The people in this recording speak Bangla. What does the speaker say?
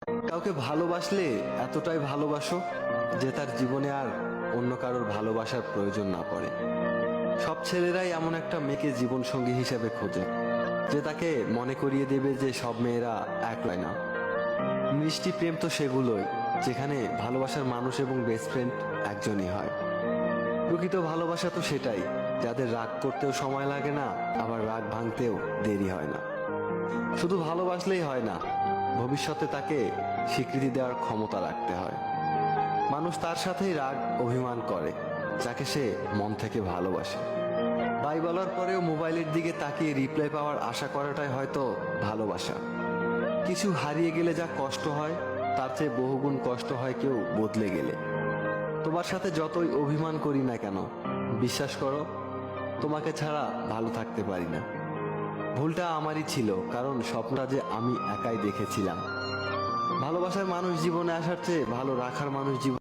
কাউকে ভালোবাসলে এতটাই ভালোবাসো যে তার জীবনে আর অন্য কারোর ভালোবাসার প্রয়োজন না পড়ে। সব ছেলেরাই এমন একটা মেয়েকে জীবনসঙ্গী হিসেবে খোঁজে যে তাকে মনে করিয়ে দেবে যে সব মেয়েরা এক হয় না। মিষ্টি প্রেম তো সেগুলোই যেখানে ভালোবাসার মানুষ এবং বেস্ট ফ্রেন্ড একজনই হয়। প্রকৃত ভালোবাসা তো সেটাই যাদের রাগ করতেও সময় লাগে না, আবার রাগ ভাঙতেও দেরি হয় না। শুধু ভালোবাসলেই হয় না, ভবিষ্যতে তাকে স্বীকৃতি দেওয়ার ক্ষমতা রাখতে হয়। মানুষ তার সাথেই রাগ অভিমান করে যাকে সে মন থেকে ভালোবাসে। বাই বলার পরেও মোবাইলের দিকে তাকিয়ে রিপ্লাই পাওয়ার আশা করাটাই হয়তো ভালোবাসা। কিছু হারিয়ে গেলে যা কষ্ট হয় তার চেয়ে বহুগুণ কষ্ট হয় কেউ বদলে গেলে। তোমার সাথে যতই অভিমান করি না কেন, বিশ্বাস করো তোমাকে ছাড়া ভালো থাকতে পারি না। ভুলটা আমারই ছিল, কারণ স্বপ্নটা যে আমি একাই দেখেছিলাম। ভালোবাসার মানুষ জীবনে আসার চেয়ে ভালো রাখার মানুষ জীবন